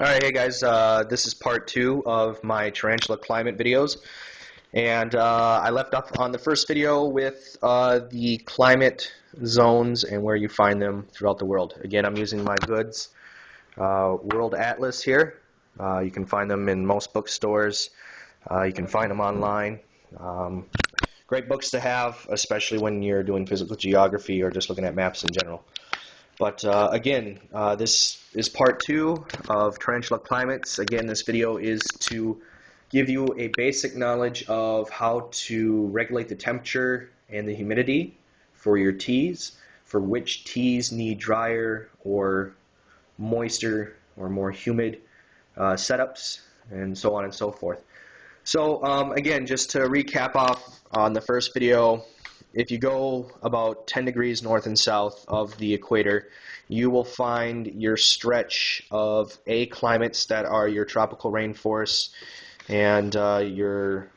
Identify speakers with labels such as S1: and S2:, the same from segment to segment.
S1: Alright, hey guys, this is part 2 of my tarantula climate videos, and I left off on the first video with the climate zones and where you find them throughout the world. Again, I'm using my Goods World Atlas here. You can find them in most bookstores. You can find them online. Great books to have, especially when you're doing physical geography or just looking at maps in general. But again, this is part 2 of Tarantula Climates. Again, this video is to give you a basic knowledge of how to regulate the temperature and the humidity for your teas, for which teas need drier or moister or more humid setups, and so on and so forth. So again, just to recap off on the first video, if you go about 10 degrees north and south of the equator, you will find your stretch of A climates that are your tropical rainforests and your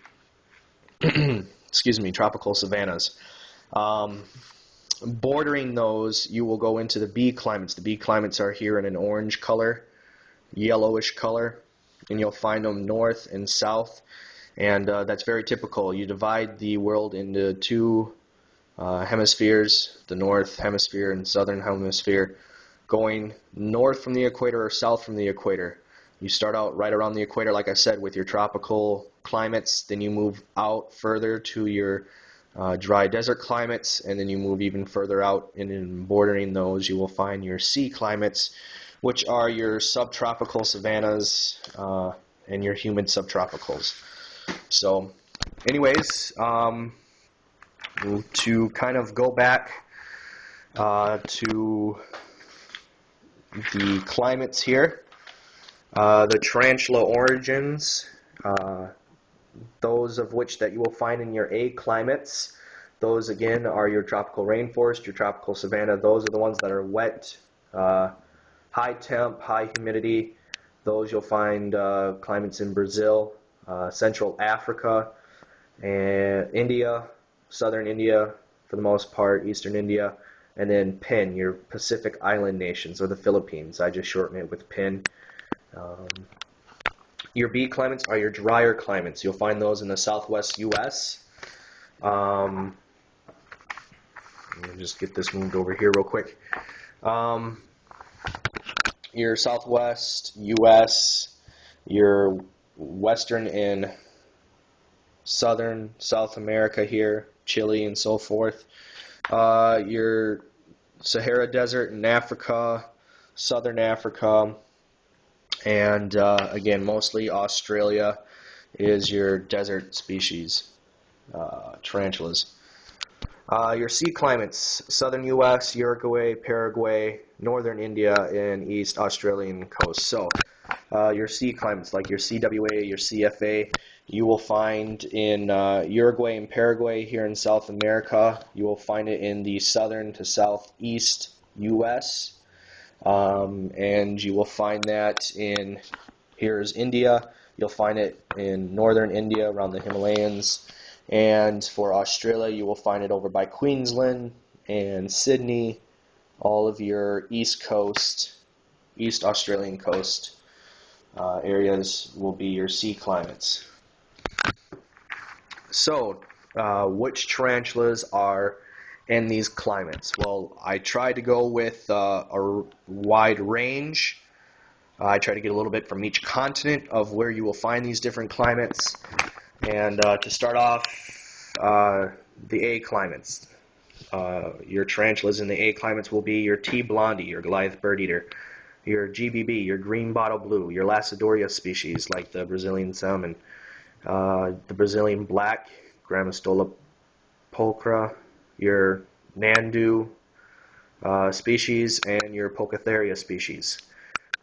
S1: excuse me, tropical savannas. Bordering those, you will go into the B climates. The B climates are here in an orange color, yellowish color, and you'll find them north and south, and that's very typical. You divide the world into two hemispheres, the north hemisphere and southern hemisphere, going north from the equator or south from the equator. You start out right around the equator, like I said, with your tropical climates, then you move out further to your dry desert climates, and then you move even further out, and in bordering those you will find your sea climates, which are your subtropical savannas and your humid subtropicals. So anyways, to kind of go back to the climates here, the tarantula origins, those of which that you will find in your A climates, those again are your tropical rainforest, your tropical savanna. Those are the ones that are wet, high temp, high humidity. Those you'll find climates in Brazil, Central Africa, and India, southern India for the most part, eastern India, and then PIN, your Pacific Island nations, or the Philippines. I just shorten it with PIN. Your B climates are your drier climates. You'll find those in the southwest U.S. Let me just get this moved over here real quick. Your southwest U.S., your western and southern South America here, Chile and so forth. Your Sahara Desert in Africa, southern Africa, and again, mostly Australia is your desert species, tarantulas. Your sea climates, southern U.S., Uruguay, Paraguay, northern India, and east Australian coast. So your sea climates, like your CWA, your CFA, you will find in Uruguay and Paraguay here in South America. You will find it in the southern to southeast U.S., and you will find that in, here's India, you'll find it in northern India around the Himalayas, and for Australia you will find it over by Queensland and Sydney. All of your east coast, east Australian coast areas will be your sea climates. So, which tarantulas are in these climates? Well, I tried to go with a wide range. I tried to get a little bit from each continent of where you will find these different climates. And to start off, the A climates. Your tarantulas in the A climates will be your T. blondie, your Goliath bird eater, your GBB, your green bottle blue, your Lacidoria species like the Brazilian salmon, the Brazilian black, Grammostola pulchra, your Nandu species, and your Pocotheria species.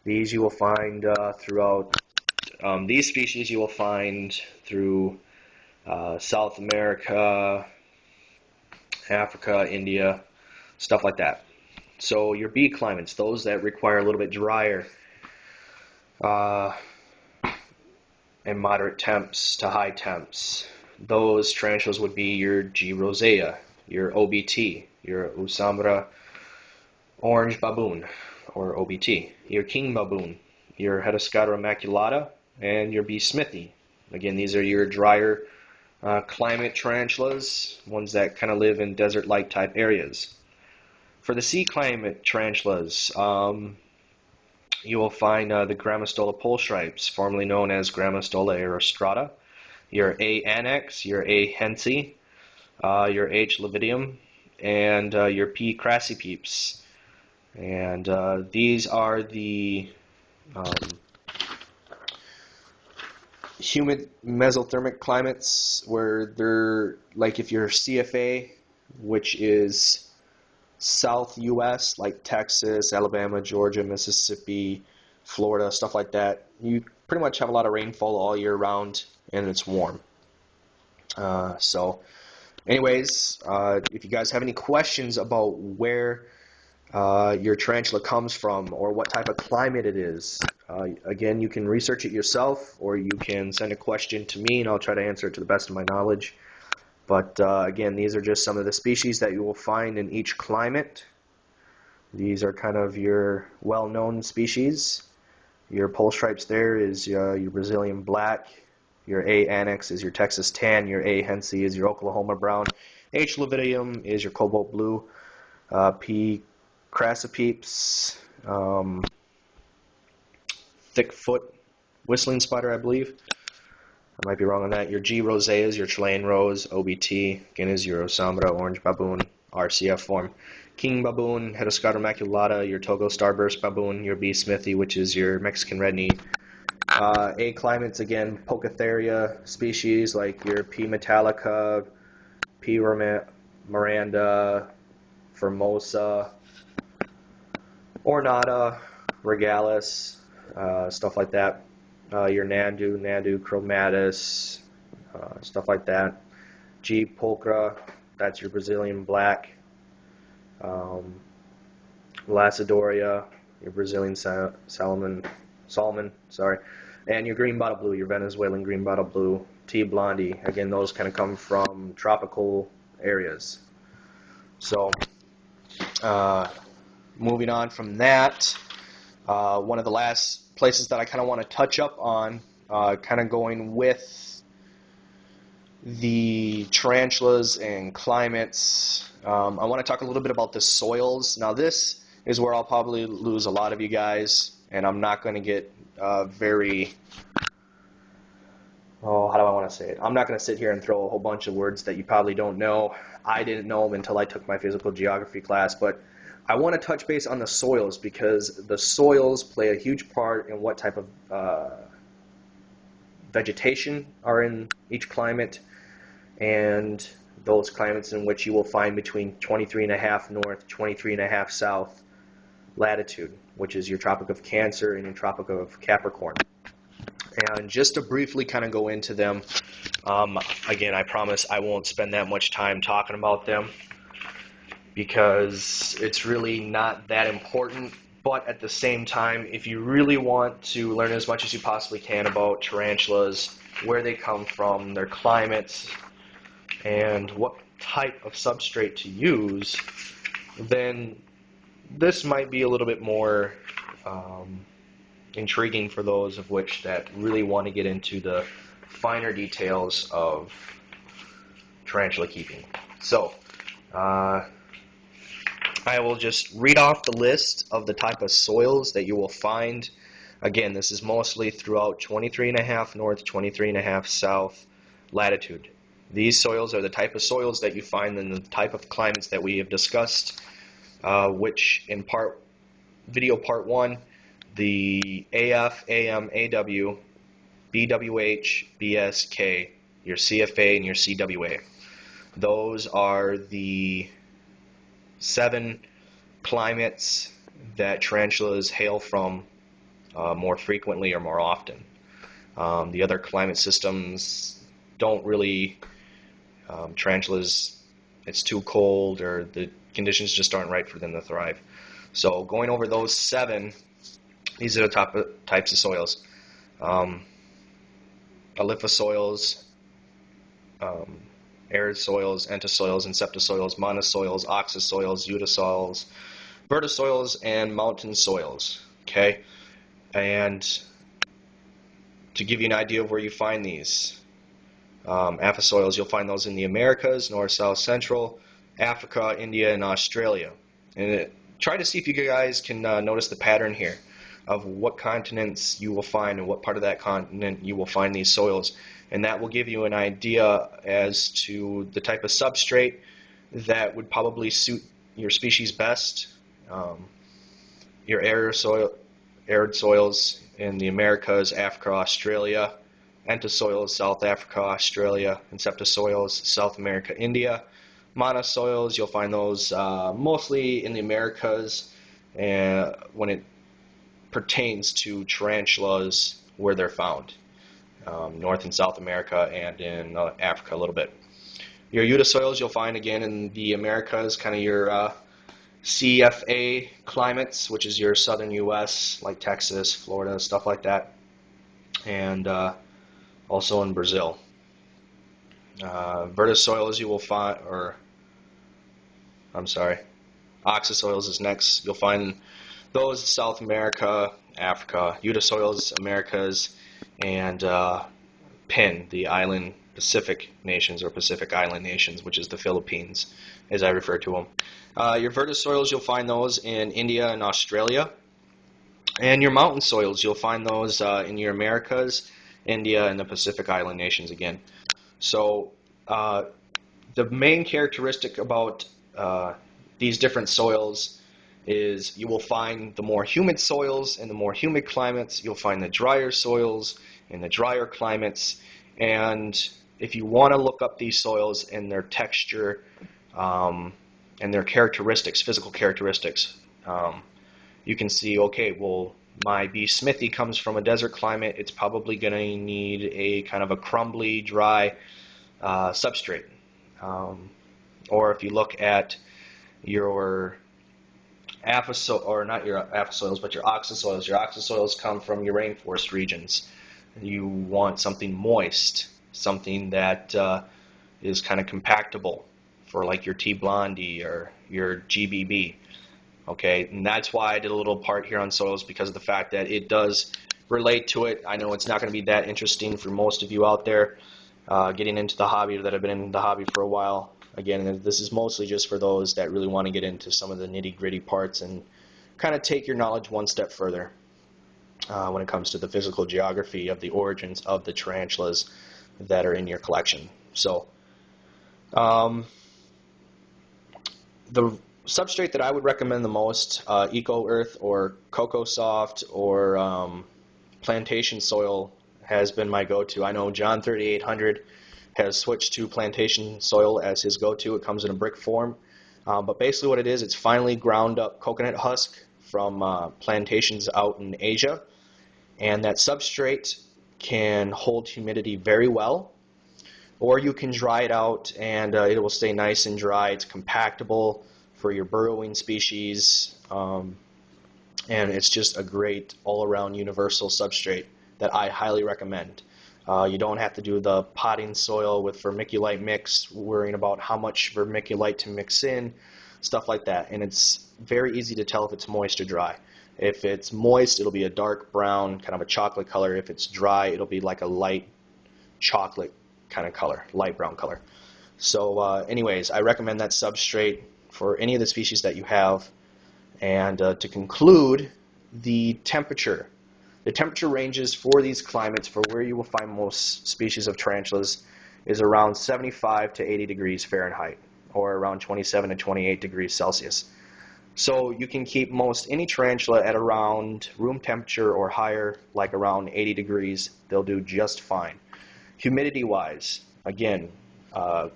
S1: These you will find throughout, these species you will find through South America, Africa, India, stuff like that. So your B climates, those that require a little bit drier and moderate temps to high temps, those tarantulas would be your G. rosea, your OBT, your Usambra orange baboon, or OBT, your king baboon, your Hedescata immaculata, and your B. smithi. Again, these are your drier climate tarantulas, ones that kind of live in desert-like type areas. For the sea climate tarantulas, you will find the Grammostola pulchripes, formerly known as Grammostola aerostrata, your A. annex, your A. hensi, your H. lividium, and your P. crassipes. And these are the humid mesothermic climates where they're like if you're CFA, which is South U.S., like Texas, Alabama, Georgia, Mississippi, Florida, stuff like that, you pretty much have a lot of rainfall all year round, and it's warm. So anyways, if you guys have any questions about where your tarantula comes from or what type of climate it is, again, you can research it yourself, or you can send a question to me and I'll try to answer it to the best of my knowledge. But again, these are just some of the species that you will find in each climate. These are kind of your well-known species. Your Pulchripes there is your Brazilian black. Your A. annex is your Texas tan. Your A. hensi is your Oklahoma brown. H. lividium is your cobalt blue. P. crassipes, thickfoot whistling spider, I believe. I might be wrong on that. Your G. rosea is your Chilean rose. OBT, again, is your Osamara orange baboon, RCF form. King baboon, Hedescata immaculata, your Togo starburst baboon, your B. smithi, which is your Mexican red knee. A climates, again, Pocotheria species like your P. metallica, P. Miranda, Formosa, Ornata, Regalis, stuff like that. Your Nandu chromatus, stuff like that. G. pulchra, that's your Brazilian black. Lacidoria, your Brazilian salmon, sorry. And your green bottle blue, your Venezuelan green bottle blue. T. blondie, again, those kind of come from tropical areas. So, moving on from that, one of the last places that I kind of want to touch up on, kind of going with the tarantulas and climates, I want to talk a little bit about the soils. Now this is where I'll probably lose a lot of you guys, and I'm not going to get very, how do I want to say it? I'm not going to sit here and throw a whole bunch of words that you probably don't know. I didn't know them until I took my physical geography class, but I want to touch base on the soils because the soils play a huge part in what type of vegetation are in each climate, and those climates in which you will find between 23.5 north, 23.5 south latitude, which is your Tropic of Cancer and your Tropic of Capricorn. And just to briefly kind of go into them, again, I promise I won't spend that much time talking about them because it's really not that important. But at the same time, if you really want to learn as much as you possibly can about tarantulas, where they come from, their climates, and what type of substrate to use, then this might be a little bit more intriguing for those of which that really want to get into the finer details of tarantula keeping. So, I will just read off the list of the type of soils that you will find. Again, this is mostly throughout 23.5 north, 23.5 south latitude. These soils are the type of soils that you find in the type of climates that we have discussed, which in video part 1, the AF, AM, AW, BWH, BSK, your CFA, and your CWA. Those are the 7 climates that tarantulas hail from more frequently or more often. The other climate systems don't really, tarantulas, it's too cold or the conditions just aren't right for them to thrive. So going over those 7, these are the types of soils. Alifosoils, arid soils, entasoils, inceptosoils, monosoils, oxosoils, eudosoils, vertisoils, and mountain soils. Okay, And to give you an idea of where you find these, aphis soils, you'll find those in the Americas, North, South, Central, Africa, India, and Australia. And try to see if you guys can notice the pattern here of what continents you will find and what part of that continent you will find these soils. And that will give you an idea as to the type of substrate that would probably suit your species best. Your arid soils in the Americas, Africa, Australia, entasoils, South Africa, Australia, inceptosoils, South America, India. Monosoils, you'll find those mostly in the Americas when it pertains to tarantulas where they're found. North and South America and in Africa a little bit. Your eutasoils you'll find again in the Americas, kind of your CFA climates, which is your southern U.S., like Texas, Florida, stuff like that, and also in Brazil. Vertisoils you will find, oxysoils is next. You'll find those South America, Africa, eutasoils, Americas, and PIN, the island Pacific nations or Pacific Island nations, which is the Philippines, as I refer to them. Your vertisoils, you'll find those in India and Australia. And your mountain soils, you'll find those in your Americas, India, and the Pacific Island nations again. So the main characteristic about these different soils is you will find the more humid soils in the more humid climates. You'll find the drier soils in the drier climates. And if you want to look up these soils and their texture and their characteristics, physical characteristics, you can see, okay, well, my B. smithi comes from a desert climate. It's probably going to need a kind of a crumbly, dry substrate. Or if you look at your not your aphisoils, but your oxysoils come from your rainforest regions. You want something moist, something that is kind of compactable for like your T. blondie or your GBB. Okay, and that's why I did a little part here on soils, because of the fact that it does relate to it. I know it's not going to be that interesting for most of you out there getting into the hobby or that have been in the hobby for a while. Again, this is mostly just for those that really want to get into some of the nitty-gritty parts and kind of take your knowledge one step further when it comes to the physical geography of the origins of the tarantulas that are in your collection. So the substrate that I would recommend the most, Eco Earth or Cocoa Soft or plantation soil has been my go-to. I know John 3800 has switched to plantation soil as his go-to. It comes in a brick form. But basically what it is, it's finely ground up coconut husk from plantations out in Asia. And that substrate can hold humidity very well. Or you can dry it out and it will stay nice and dry. It's compactable for your burrowing species. And it's just a great all-around universal substrate that I highly recommend. You don't have to do the potting soil with vermiculite mix, worrying about how much vermiculite to mix in, stuff like that. And it's very easy to tell if it's moist or dry. If it's moist, it'll be a dark brown, kind of a chocolate color. If it's dry, it'll be like a light chocolate kind of color, light brown color. So anyways, I recommend that substrate for any of the species that you have. And to conclude, the temperature. The temperature ranges for these climates, for where you will find most species of tarantulas, is around 75 to 80 degrees Fahrenheit, or around 27 to 28 degrees Celsius. So you can keep most any tarantula at around room temperature or higher, like around 80 degrees. They'll do just fine. Humidity-wise, again,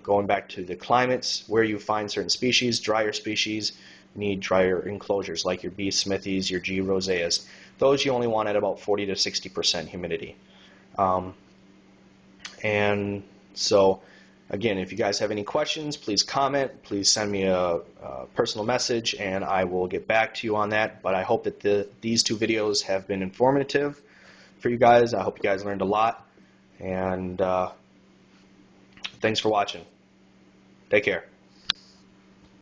S1: going back to the climates, where you find certain species, drier species need drier enclosures, like your B. smithis, your G. roseas. Those you only want at about 40 to 60% humidity. And so, again, if you guys have any questions, please comment. Please send me a personal message, and I will get back to you on that. But I hope that these two videos have been informative for you guys. I hope you guys learned a lot. And thanks for watching. Take care.